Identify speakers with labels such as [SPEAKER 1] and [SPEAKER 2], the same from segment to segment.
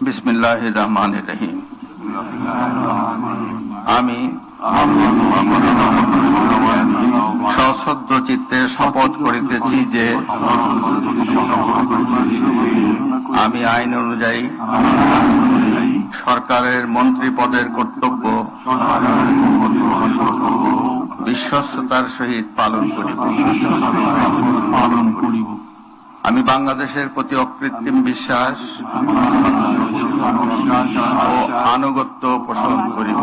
[SPEAKER 1] বিসমিল্লাহির রহমানির রহিম। আমি সশ্রদ্ধ চিত্তে শপথ করিতেছি যে আমি আইন অনুযায়ী সরকারের মন্ত্রী পদের কর্তব্য বিশ্বস্ততার সহিত পালন করিব। আমি বাংলাদেশের প্রতি অকৃত্রিম বিশ্বাস ও আনুগত্য পোষণ করিব।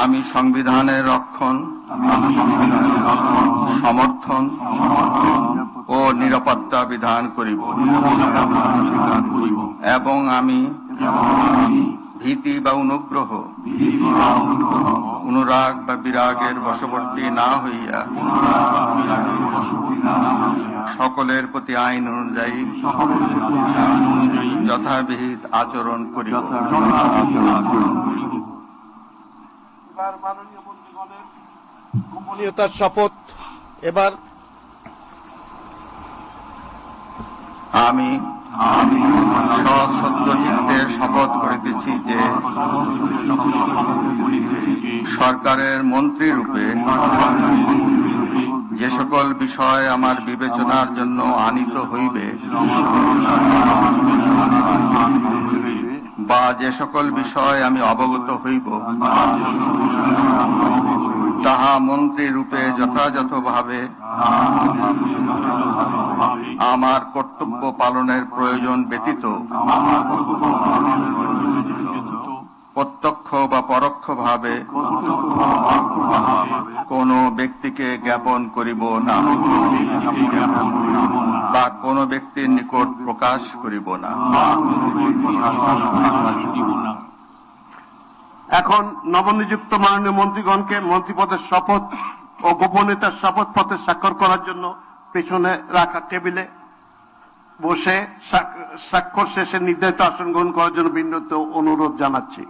[SPEAKER 1] আমি সংবিধানের রক্ষণ, সমর্থন ও নিরাপত্তা বিধান করিব এবং আমি ভীতি বা অনুগ্রহ, অনুরাগ বা বিরাগের বশবর্তী না হইয়া সকলের প্রতি আইন অনুযায়ী যথাবিহিত আচরণ করিব।
[SPEAKER 2] মাননীয় মন্ত্রীগণের গোপনীয়তার শপথ। এবার
[SPEAKER 1] আমি সশ্রদ্ধ চিত্তে শপথ করিতেছি যে সরকারের মন্ত্রী রূপে যে সকল বিষয় আমার বিবেচনার জন্য আনিত হইবে বা যে সকল বিষয় আমি অবগত হইব তাহা মন্ত্রী রূপে যথাযথভাবে আমার কর্তব্য পালনের প্রয়োজন ব্যতীত প্রত্যক্ষ বা পরোক্ষভাবে কোন ব্যক্তিকে জ্ঞাপন করিব না বা কোন ব্যক্তির নিকট প্রকাশ করিব না।
[SPEAKER 2] এখন নবনিযুক্ত মাননীয় মন্ত্রীগণকে মন্ত্রীপদের শপথ ও গোপনীয়তার শপথ পত্রে স্বাক্ষর করার জন্য পেছনে রাখা টেবিলে বসে স্বাক্ষর শেষে নির্ধারিত আসন গ্রহণ করার জন্য বিনীত অনুরোধ জানাচ্ছি।